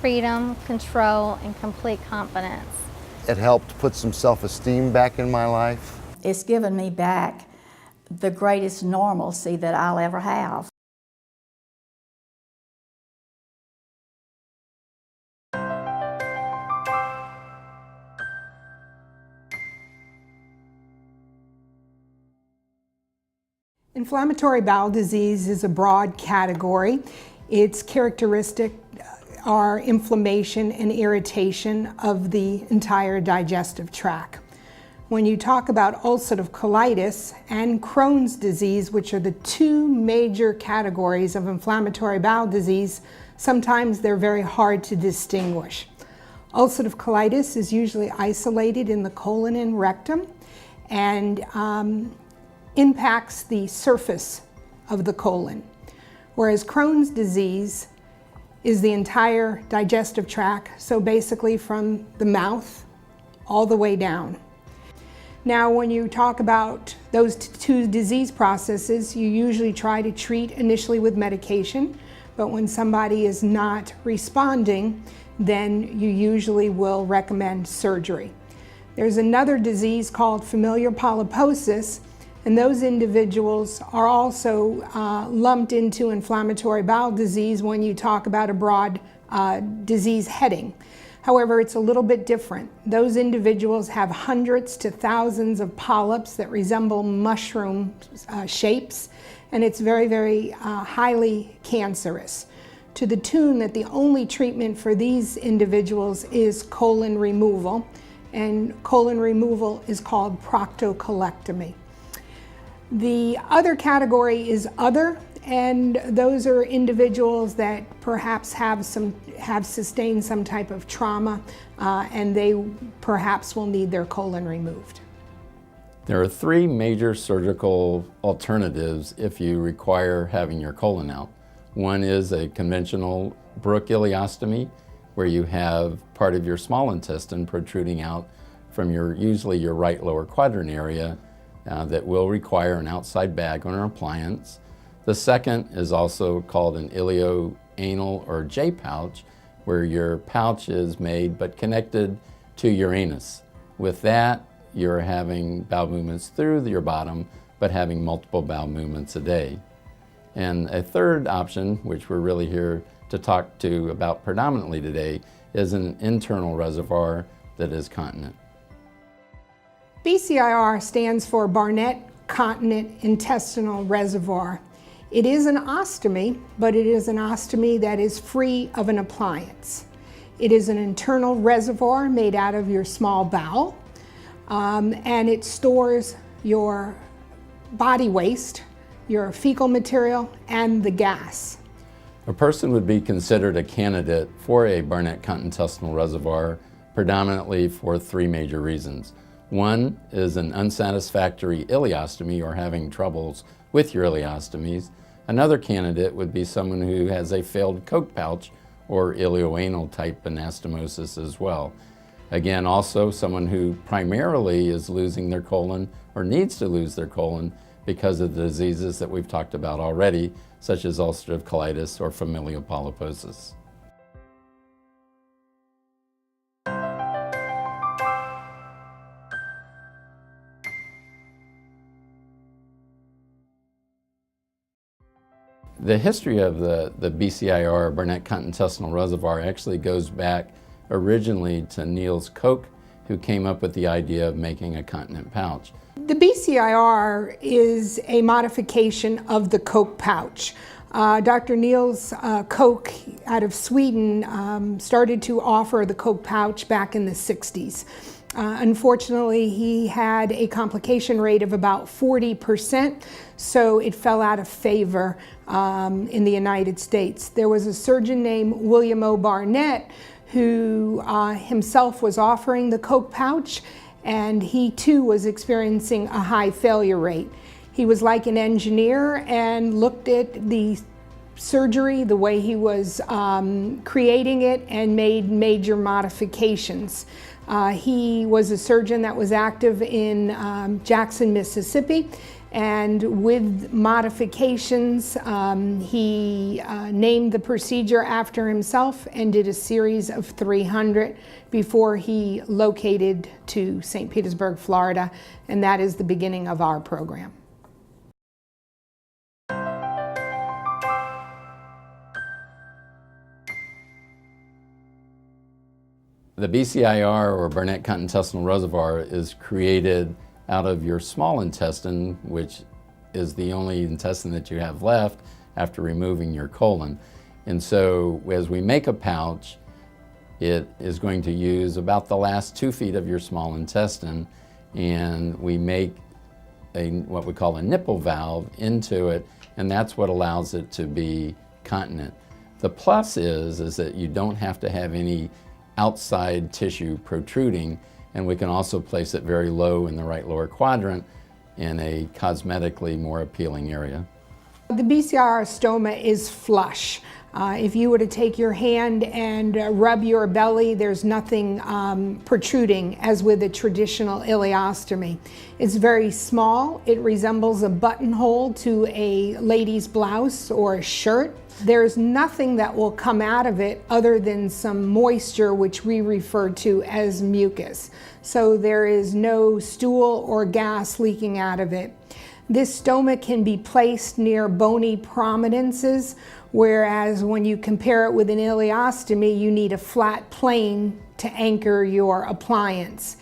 freedom, control, and complete confidence. It helped put some self-esteem back in my life. It's given me back the greatest normalcy that I'll ever have. Inflammatory bowel disease is a broad category. Its characteristics are inflammation and irritation of the entire digestive tract. When you talk about ulcerative colitis and Crohn's disease, which are the two major categories of inflammatory bowel disease, sometimes they're very hard to distinguish. Ulcerative colitis is usually isolated in the colon and rectum and impacts the surface of the colon, whereas Crohn's disease is the entire digestive tract, so basically from the mouth all the way down. Now, when you talk about those two disease processes, you usually try to treat initially with medication, but when somebody is not responding, then you usually will recommend surgery. There's another disease called familial polyposis, and those individuals are also lumped into inflammatory bowel disease when you talk about a broad disease heading. However, it's a little bit different. Those individuals have hundreds to thousands of polyps that resemble mushroom shapes, and it's very, very highly cancerous, to the tune that the only treatment for these individuals is colon removal, and colon removal is called proctocolectomy. The other category is other, and those are individuals that perhaps have sustained some type of trauma, and they perhaps will need their colon removed. There are three major surgical alternatives if you require having your colon out. One is a conventional Brook ileostomy, where you have part of your small intestine protruding out from usually your right lower quadrant area. That will require an outside bag or an appliance. The second is also called an ilioanal or J pouch, where your pouch is made but connected to your anus. With that, you're having bowel movements through your bottom, but having multiple bowel movements a day. And a third option, which we're really here to talk about predominantly today, is an internal reservoir that is continent. BCIR stands for Barnett Continent Intestinal Reservoir. It is an ostomy, but it is an ostomy that is free of an appliance. It is an internal reservoir made out of your small bowel, and it stores your body waste, your fecal material, and the gas. A person would be considered a candidate for a Barnett Continent Intestinal Reservoir predominantly for three major reasons. One is an unsatisfactory ileostomy or having troubles with your ileostomies. Another candidate would be someone who has a failed Koch pouch or ilioanal type anastomosis as well. Again, also someone who primarily is losing their colon or needs to lose their colon because of the diseases that we've talked about already, such as ulcerative colitis or familial polyposis. The history of the BCIR, Barnett Continent Intestinal Reservoir, actually goes back originally to Niels Koch, who came up with the idea of making a continent pouch. The BCIR is a modification of the Koch pouch. Dr. Niels Koch out of Sweden started to offer the Koch pouch back in the 60s. Unfortunately, he had a complication rate of about 40%, so it fell out of favor in the United States. There was a surgeon named William O. Barnett who himself was offering the Koch pouch, and he too was experiencing a high failure rate. He was like an engineer and looked at the surgery, the way he was creating it, and made major modifications. He was a surgeon that was active in Jackson, Mississippi, And with modifications, he named the procedure after himself and did a series of 300 before he located to St. Petersburg, Florida, and that is the beginning of our program. The BCIR, or Barnett Intestinal Reservoir, is created out of your small intestine, which is the only intestine that you have left after removing your colon. And so as we make a pouch, it is going to use about the last 2 feet of your small intestine, and we make what we call a nipple valve into it, and that's what allows it to be continent. The plus is that you don't have to have any outside tissue protruding, and we can also place it very low in the right lower quadrant in a cosmetically more appealing area. The BCIR stoma is flush. If you were to take your hand and rub your belly, there's nothing protruding as with a traditional ileostomy. It's very small. It resembles a buttonhole to a lady's blouse or a shirt. There's nothing that will come out of it other than some moisture, which we refer to as mucus. So there is no stool or gas leaking out of it. This stoma can be placed near bony prominences, whereas when you compare it with an ileostomy, you need a flat plane to anchor your appliance.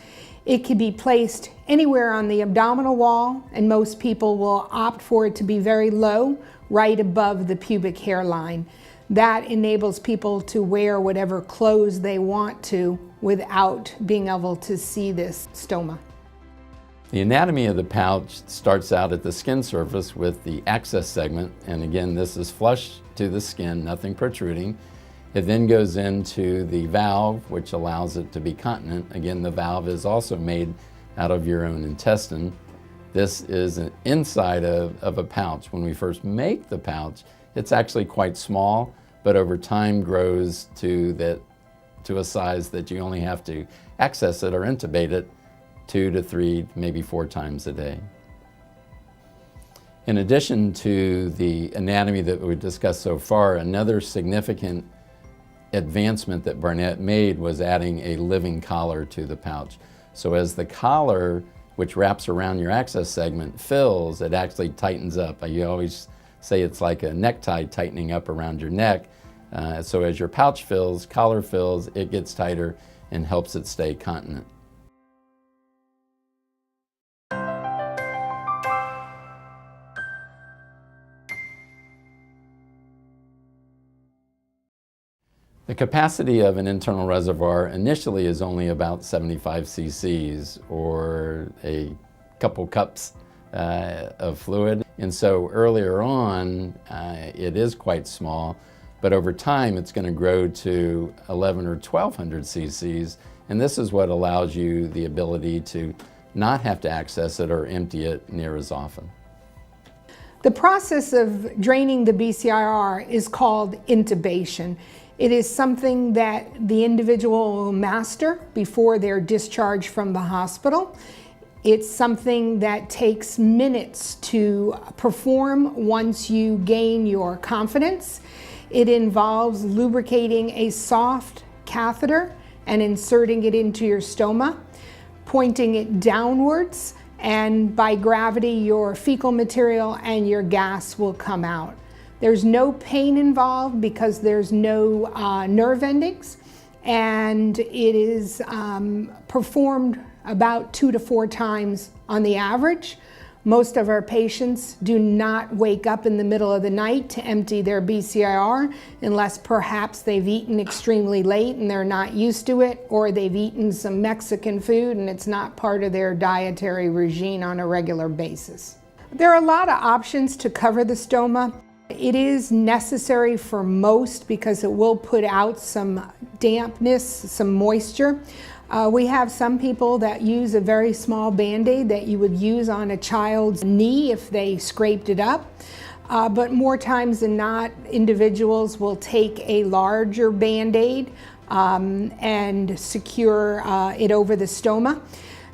It can be placed anywhere on the abdominal wall, and most people will opt for it to be very low, right above the pubic hairline. That enables people to wear whatever clothes they want to without being able to see this stoma. The anatomy of the pouch starts out at the skin surface with the access segment, and again, this is flush to the skin, nothing protruding. It then goes into the valve, which allows it to be continent. Again, the valve is also made out of your own intestine. This is an inside of a pouch. When we first make the pouch, it's actually quite small, but over time grows to a size that you only have to access it or intubate it 2 to 3, maybe 4 times a day. In addition to the anatomy that we discussed so far, another significant advancement that Barnett made was adding a living collar to the pouch. So as the collar, which wraps around your access segment, fills, it actually tightens up. You always say it's like a necktie tightening up around your neck. So as your pouch fills, collar fills, it gets tighter and helps it stay continent. The capacity of an internal reservoir initially is only about 75 cc's, or a couple cups of fluid. And so earlier on, it is quite small, but over time it's going to grow to 11 or 1200 cc's, and this is what allows you the ability to not have to access it or empty it near as often. The process of draining the BCIR is called intubation. It is something that the individual will master before they're discharged from the hospital. It's something that takes minutes to perform once you gain your confidence. It involves lubricating a soft catheter and inserting it into your stoma, pointing it downwards, and by gravity your fecal material and your gas will come out. There's no pain involved because there's no nerve endings, and it is performed about 2 to 4 times on the average. Most of our patients do not wake up in the middle of the night to empty their BCIR unless perhaps they've eaten extremely late and they're not used to it, or they've eaten some Mexican food and it's not part of their dietary regime on a regular basis. There are a lot of options to cover the stoma. It is necessary for most because it will put out some dampness, some moisture. We have some people that use a very small Band-Aid that you would use on a child's knee if they scraped it up. But more times than not, individuals will take a larger Band-Aid and secure it over the stoma.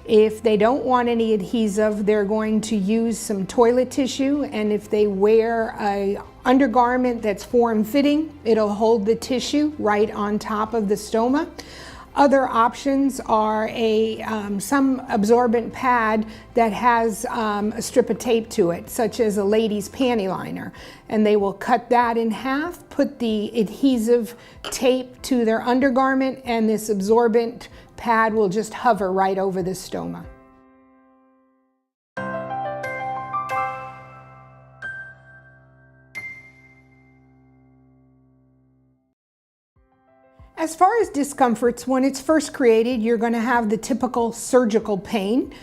If they don't want any adhesive, they're going to use some toilet tissue, and if they wear a undergarment that's form-fitting, it'll hold the tissue right on top of the stoma. Other options are some absorbent pad that has a strip of tape to it, such as a lady's panty liner. And they will cut that in half, put the adhesive tape to their undergarment, and this absorbent pad will just hover right over the stoma. As far as discomforts, when it's first created, you're going to have the typical surgical pain.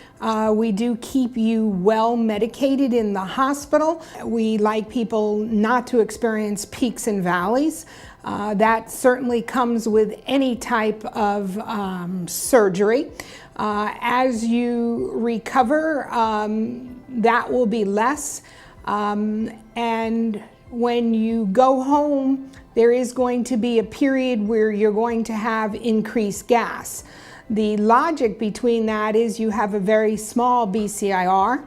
We do keep you well medicated in the hospital. We like people not to experience peaks and valleys. That certainly comes with any type of surgery. As you recover, that will be less. And when you go home, there is going to be a period where you're going to have increased gas. The logic between that is you have a very small BCIR.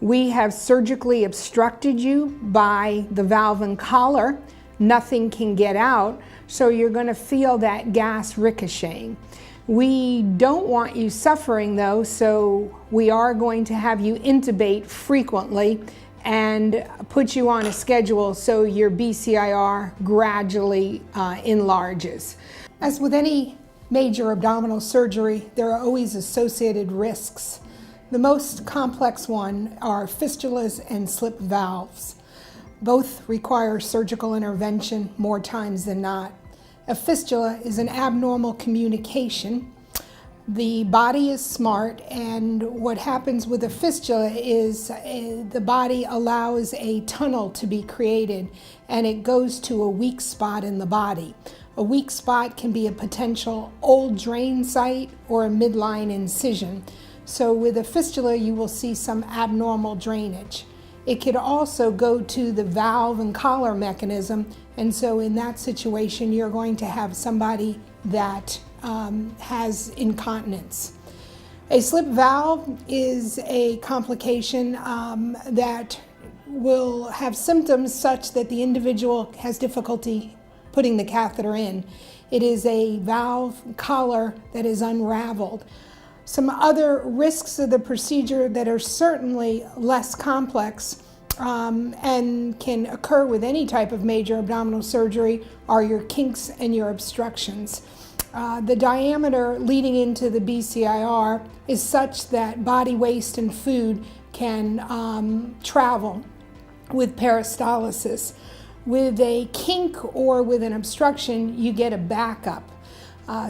We have surgically obstructed you by the valve and collar. Nothing can get out, so you're going to feel that gas ricocheting. We don't want you suffering though, so we are going to have you intubate frequently and put you on a schedule so your BCIR gradually enlarges. As with any major abdominal surgery, there are always associated risks. The most complex one are fistulas and slip valves. Both require surgical intervention more times than not. A fistula is an abnormal communication. The body is smart, and what happens with a fistula is the body allows a tunnel to be created, and it goes to a weak spot in the body. A weak spot can be a potential old drain site or a midline incision. So with a fistula, you will see some abnormal drainage. It could also go to the valve and collar mechanism, and so in that situation, you're going to have somebody that has incontinence. A slip valve is a complication that will have symptoms such that the individual has difficulty putting the catheter in. It is a valve collar that is unraveled. Some other risks of the procedure that are certainly less complex and can occur with any type of major abdominal surgery are your kinks and your obstructions. The diameter leading into the BCIR is such that body waste and food can travel with peristalsis. With a kink or with an obstruction, you get a backup.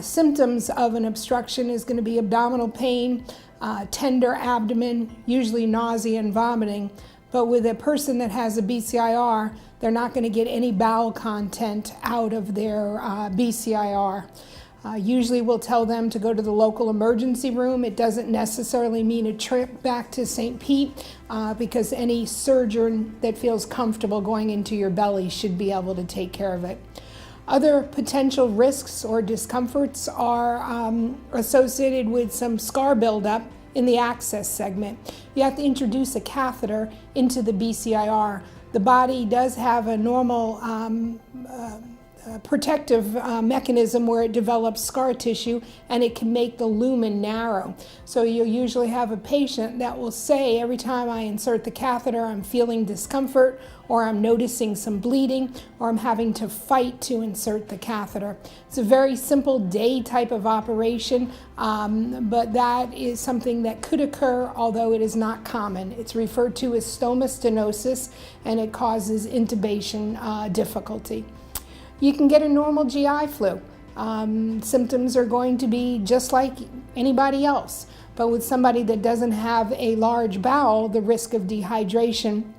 Symptoms of an obstruction is going to be abdominal pain, tender abdomen, usually nausea and vomiting. But with a person that has a BCIR, they're not going to get any bowel content out of their BCIR. Usually we'll tell them to go to the local emergency room. It doesn't necessarily mean a trip back to St. Pete because any surgeon that feels comfortable going into your belly should be able to take care of it. Other potential risks or discomforts are associated with some scar buildup in the access segment. You have to introduce a catheter into the BCIR. The body does have a normal protective mechanism where it develops scar tissue, and it can make the lumen narrow. So you'll usually have a patient that will say, every time I insert the catheter, I'm feeling discomfort, or I'm noticing some bleeding, or I'm having to fight to insert the catheter. It's a very simple day type of operation, but that is something that could occur, although it is not common. It's referred to as stoma stenosis, and it causes intubation difficulty. You can get a normal GI flu. Symptoms are going to be just like anybody else, but with somebody that doesn't have a large bowel, the risk of dehydration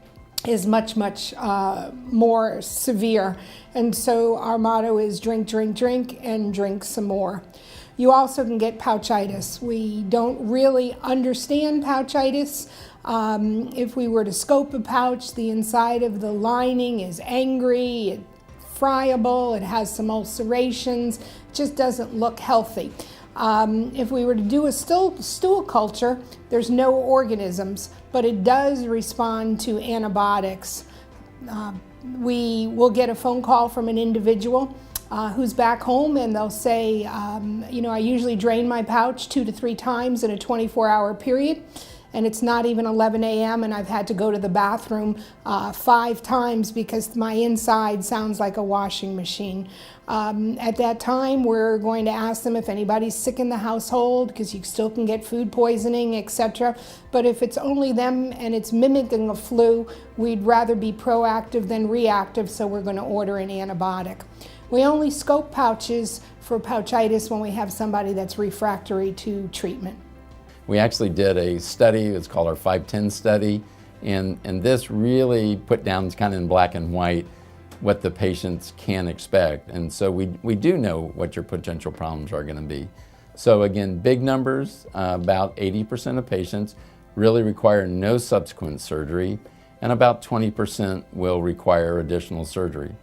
is much more severe. And so our motto is drink, drink, drink, and drink some more. You also can get pouchitis. We don't really understand pouchitis. If we were to scope a pouch, the inside of the lining is angry, friable, it has some ulcerations, just doesn't look healthy. If we were to do a stool culture, there's no organisms, but it does respond to antibiotics. We will get a phone call from an individual who's back home, and they'll say, I usually drain my pouch 2 to 3 times in a 24-hour period, and it's not even 11 a.m. and I've had to go to the bathroom 5 times because my inside sounds like a washing machine. At that time, we're going to ask them if anybody's sick in the household, because you still can get food poisoning, etc. But if it's only them and it's mimicking a flu, we'd rather be proactive than reactive, so we're going to order an antibiotic. We only scope pouches for pouchitis when we have somebody that's refractory to treatment. We actually did a study, it's called our 510 study, and this really put down kind of in black and white what the patients can expect. And so we do know what your potential problems are going to be. So again, big numbers, about 80% of patients really require no subsequent surgery, and about 20% will require additional surgery.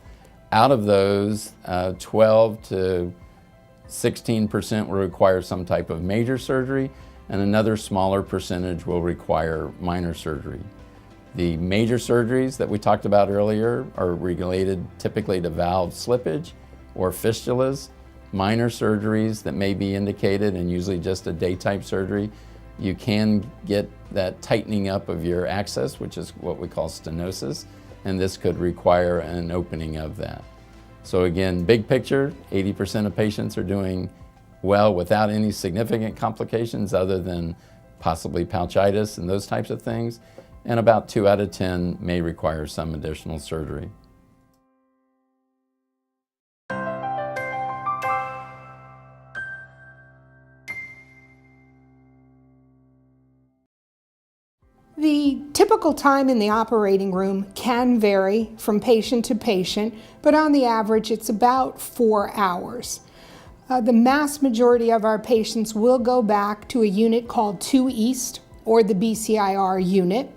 Out of those, 12 to 16% will require some type of major surgery, and another smaller percentage will require minor surgery. The major surgeries that we talked about earlier are related typically to valve slippage or fistulas. Minor surgeries that may be indicated, and usually just a day-type surgery, you can get that tightening up of your access, which is what we call stenosis, and this could require an opening of that. So again, big picture, 80% of patients are doing well without any significant complications other than possibly pouchitis and those types of things, and about 2 out of 10 may require some additional surgery. The typical time in the operating room can vary from patient to patient, but on the average it's about 4 hours. The mass majority of our patients will go back to a unit called 2 East, or the BCIR unit.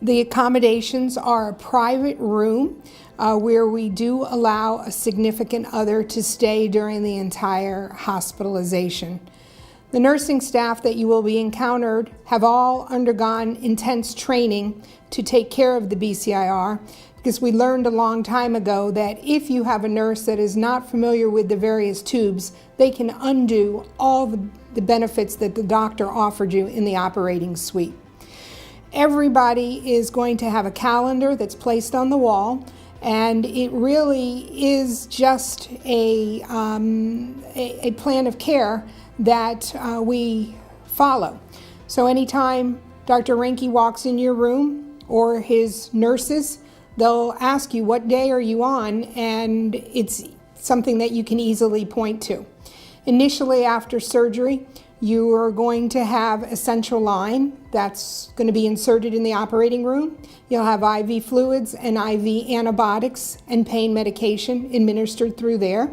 The accommodations are a private room where we do allow a significant other to stay during the entire hospitalization. The nursing staff that you will be encountered have all undergone intense training to take care of the BCIR, because we learned a long time ago that if you have a nurse that is not familiar with the various tubes, they can undo all the benefits that the doctor offered you in the operating suite. Everybody is going to have a calendar that's placed on the wall, and it really is just a plan of care that we follow. So anytime Dr. Renke walks in your room, or his nurses, they'll ask you, what day are you on? And it's something that you can easily point to. Initially after surgery, you are going to have a central line that's going to be inserted in the operating room. You'll have IV fluids and IV antibiotics and pain medication administered through there.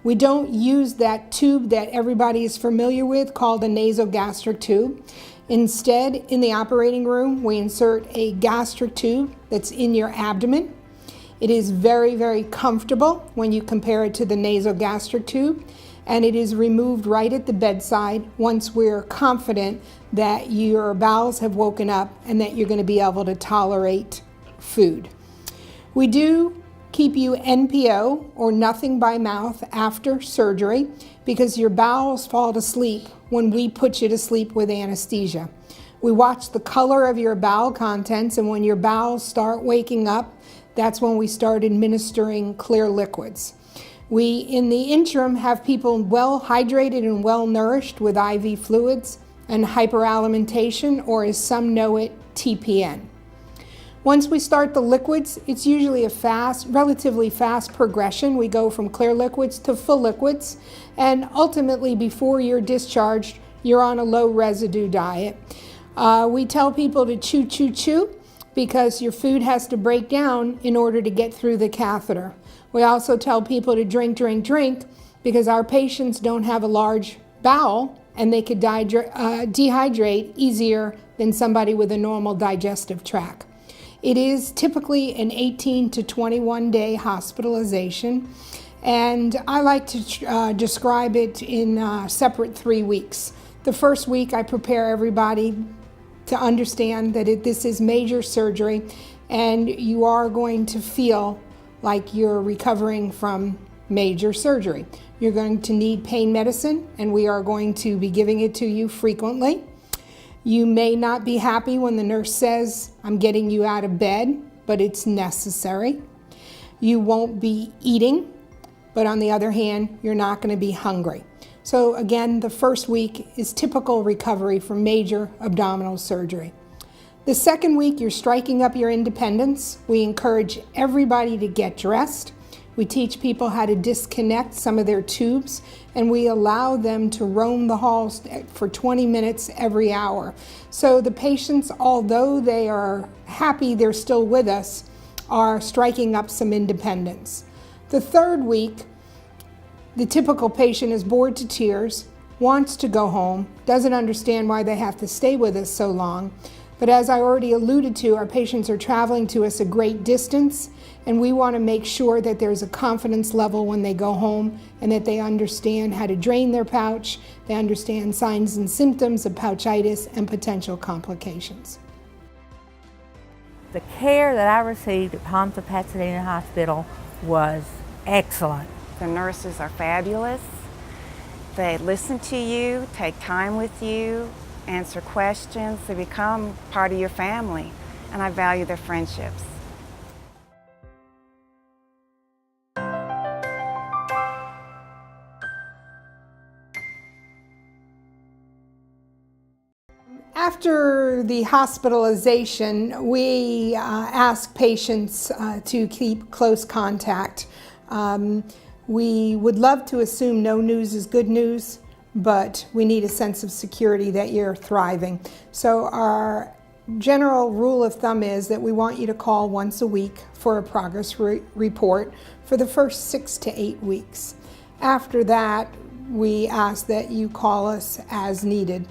We don't use that tube that everybody is familiar with called a nasogastric tube. Instead, in the operating room, we insert a gastric tube that's in your abdomen. It is very, very comfortable when you compare it to the nasogastric tube, and it is removed right at the bedside once we're confident that your bowels have woken up and that you're going to be able to tolerate food. We do keep you NPO, or nothing by mouth, after surgery, because your bowels fall to sleep when we put you to sleep with anesthesia. We watch the color of your bowel contents, and when your bowels start waking up, that's when we start administering clear liquids. We, in the interim, have people well hydrated and well nourished with IV fluids and hyperalimentation, or as some know it, TPN. Once we start the liquids, it's usually a relatively fast progression. We go from clear liquids to full liquids, and ultimately before you're discharged, you're on a low residue diet. We tell people to chew, chew, chew, because your food has to break down in order to get through the catheter. We also tell people to drink, drink, drink, because our patients don't have a large bowel and they could dehydrate easier than somebody with a normal digestive tract. It is typically an 18 to 21 day hospitalization, And I like to describe it in separate 3 weeks. The first week I prepare everybody to understand that this is major surgery and you are going to feel like you're recovering from major surgery. You're going to need pain medicine and we are going to be giving it to you frequently. You may not be happy when the nurse says, "I'm getting you out of bed," but it's necessary. You won't be eating, but on the other hand, you're not going to be hungry. So again, the first week is typical recovery from major abdominal surgery. The second week, you're striking up your independence. We encourage everybody to get dressed. We teach people how to disconnect some of their tubes, and we allow them to roam the halls for 20 minutes every hour. So the patients, although they are happy they're still with us, are striking up some independence. The third week, the typical patient is bored to tears, wants to go home, doesn't understand why they have to stay with us so long. But as I already alluded to, our patients are traveling to us a great distance, and we want to make sure that there's a confidence level when they go home and that they understand how to drain their pouch, they understand signs and symptoms of pouchitis and potential complications. The care that I received at Palms of Pasadena Hospital was excellent. The nurses are fabulous. They listen to you, take time with you, answer questions. They become part of your family, and I value their friendships. After the hospitalization, we ask patients to keep close contact. We would love to assume no news is good news, but we need a sense of security that you're thriving. So our general rule of thumb is that we want you to call once a week for a progress report for the first 6 to 8 weeks. After that, we ask that you call us as needed.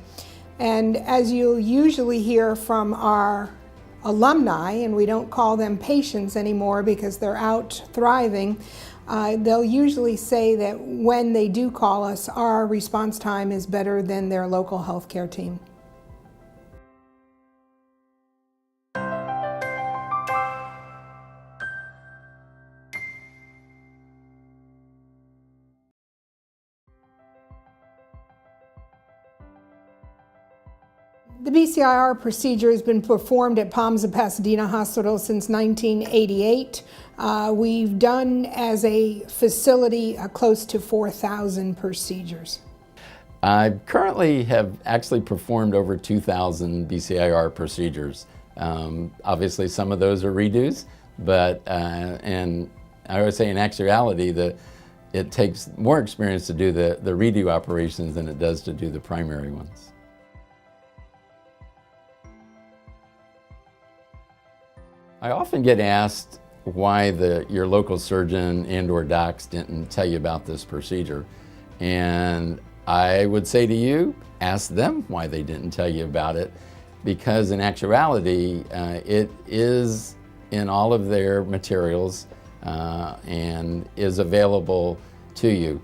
And as you'll usually hear from our alumni, and we don't call them patients anymore because they're out thriving, they'll usually say that when they do call us, our response time is better than their local healthcare team. The BCIR procedure has been performed at Palms of Pasadena Hospital since 1988. We've done as a facility close to 4,000 procedures. I currently have actually performed over 2,000 BCIR procedures. Obviously some of those are redos, but and I would say in actuality that it takes more experience to do the redo operations than it does to do the primary ones. I often get asked why your local surgeon and/or docs didn't tell you about this procedure. And I would say to you, ask them why they didn't tell you about it, because in actuality, it is in all of their materials and is available to you.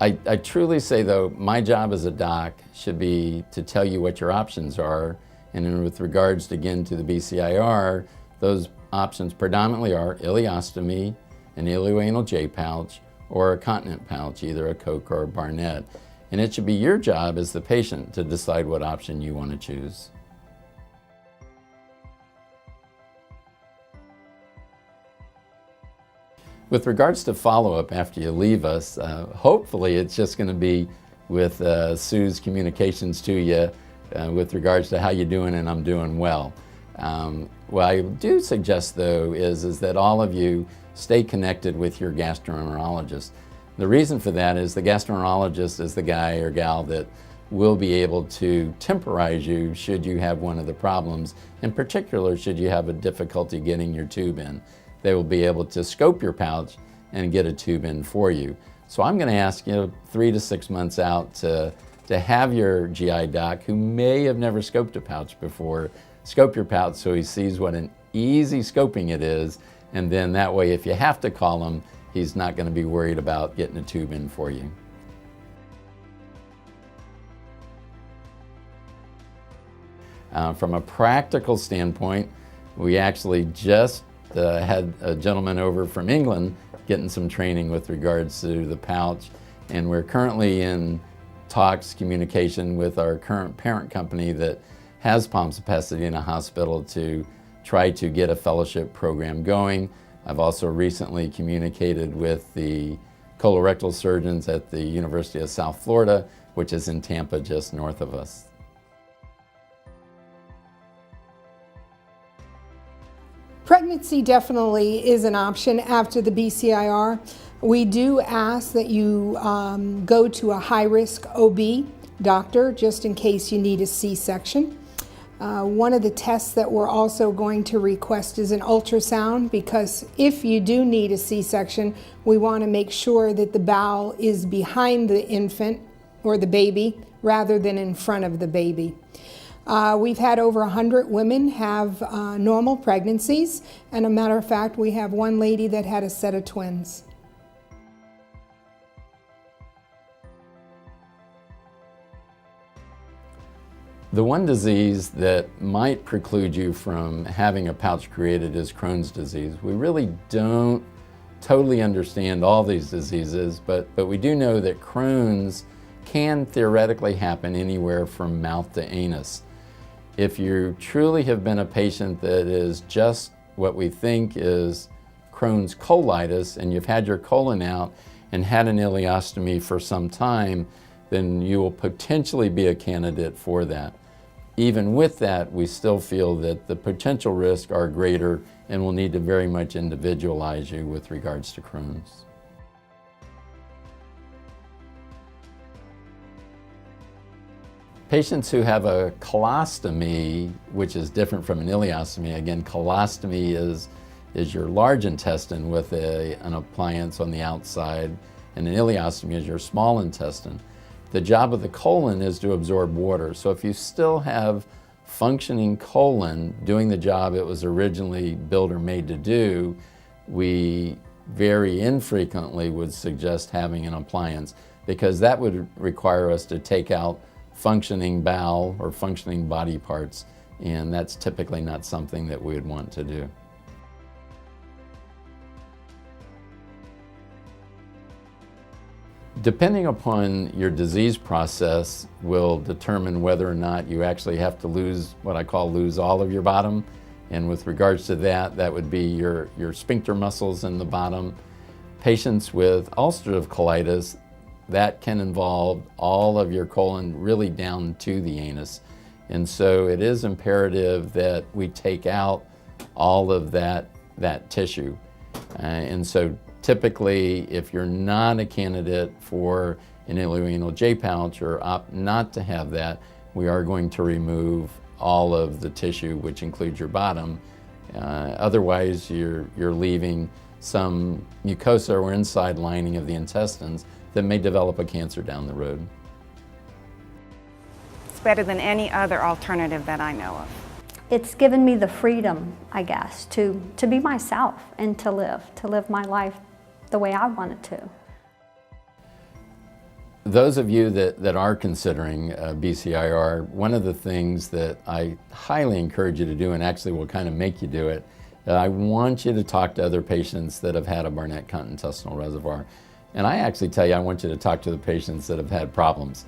I truly say though, my job as a doc should be to tell you what your options are. And with regards again to the BCIR, those options predominantly are ileostomy, an ileoanal J pouch, or a continent pouch, either a Koch or a Barnett. And it should be your job as the patient to decide what option you want to choose. With regards to follow-up after you leave us, hopefully it's just going to be with Sue's communications to you with regards to how you're doing and I'm doing well. What I do suggest though is that all of you stay connected with your gastroenterologist. The reason for that is the gastroenterologist is the guy or gal that will be able to temporize you should you have one of the problems, in particular should you have a difficulty getting your tube in. They will be able to scope your pouch and get a tube in for you. So I'm going to ask you 3 to 6 months out to have your GI doc, who may have never scoped a pouch before, scope your pouch so he sees what an easy scoping it is, and then that way if you have to call him, he's not going to be worried about getting a tube in for you. From a practical standpoint, we actually just had a gentleman over from England getting some training with regards to the pouch, and we're currently in talks, communication with our current parent company that has Palms of Pasadena Hospital to try to get a fellowship program going. I've also recently communicated with the colorectal surgeons at the University of South Florida, which is in Tampa, just north of us. Pregnancy definitely is an option after the BCIR. We do ask that you go to a high-risk OB doctor just in case you need a C-section. One of the tests that we're also going to request is an ultrasound, because if you do need a C-section, we want to make sure that the bowel is behind the infant or the baby rather than in front of the baby. We've had over 100 women have normal pregnancies, and a matter of fact, we have one lady that had a set of twins. The one disease that might preclude you from having a pouch created is Crohn's disease. We really don't totally understand all these diseases, but we do know that Crohn's can theoretically happen anywhere from mouth to anus. If you truly have been a patient that is just what we think is Crohn's colitis, and you've had your colon out and had an ileostomy for some time, then you will potentially be a candidate for that. Even with that, we still feel that the potential risks are greater, and we'll need to very much individualize you with regards to Crohn's. Patients who have a colostomy, which is different from an ileostomy, again, colostomy is your large intestine with an appliance on the outside, and an ileostomy is your small intestine. The job of the colon is to absorb water. So if you still have functioning colon doing the job it was originally built or made to do, we very infrequently would suggest having an appliance, because that would require us to take out functioning bowel or functioning body parts, and that's typically not something that we would want to do. Depending upon your disease process will determine whether or not you actually have to lose what I call lose all of your bottom. And with regards to that, that would be your sphincter muscles in the bottom. Patients with ulcerative colitis, that can involve all of your colon really down to the anus. And so it is imperative that we take out all of that tissue. And so typically, if you're not a candidate for an ileoanal J-pouch or opt not to have that, we are going to remove all of the tissue, which includes your bottom. Otherwise, you're leaving some mucosa or inside lining of the intestines that may develop a cancer down the road. It's better than any other alternative that I know of. It's given me the freedom, I guess, to be myself and to live my life the way I want it to. Those of you that are considering BCIR, one of the things that I highly encourage you to do, and actually will kind of make you do it, I want you to talk to other patients that have had a Barnett-Cunt intestinal reservoir. And I actually tell you, I want you to talk to the patients that have had problems,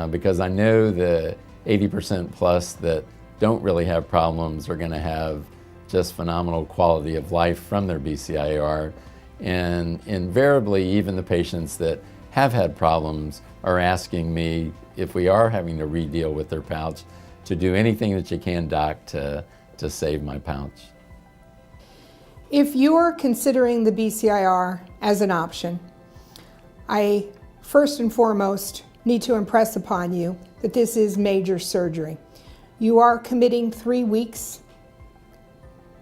because I know the 80% plus that don't really have problems are going to have just phenomenal quality of life from their BCIR. And invariably, even the patients that have had problems are asking me, if we are having to re-deal with their pouch, to do anything that you can, doc, to save my pouch. If you're considering the BCIR as an option, I first and foremost need to impress upon you that this is major surgery. You are committing 3 weeks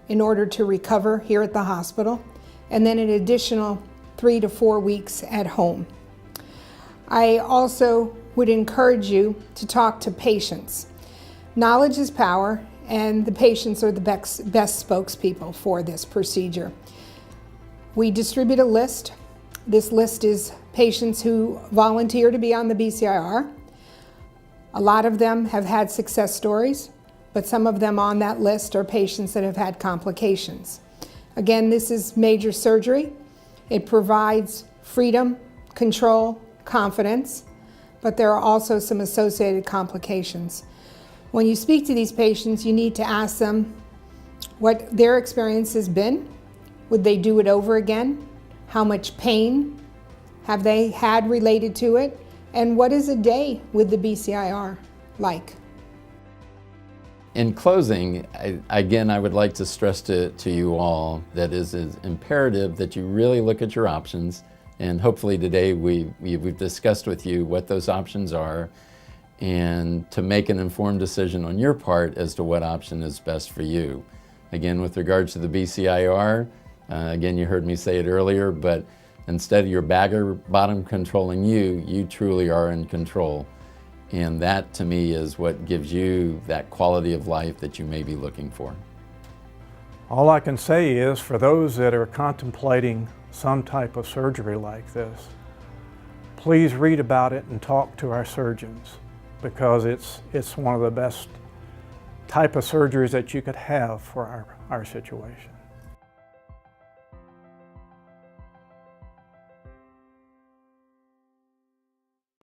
in order to recover here at the hospital, and then an additional 3 to 4 weeks at home. I also would encourage you to talk to patients. Knowledge is power, and the patients are the best spokespeople for this procedure. We distribute a list This list is patients who volunteer to be on the BCIR. A lot of them have had success stories, but some of them on that list are patients that have had complications. Again, this is major surgery. It provides freedom, control, confidence, but there are also some associated complications. When you speak to these patients, you need to ask them what their experience has been. Would they do it over again? How much pain have they had related to it? And what is a day with the BCIR like? In closing, I would like to stress to you all that it is imperative that you really look at your options, and hopefully today we've discussed with you what those options are, and to make an informed decision on your part as to what option is best for you. Again, with regards to the BCIR, again, you heard me say it earlier, but instead of your bagger bottom controlling you, you truly are in control. And that, to me, is what gives you that quality of life that you may be looking for. All I can say is, for those that are contemplating some type of surgery like this, please read about it and talk to our surgeons, because it's one of the best type of surgeries that you could have for our situation.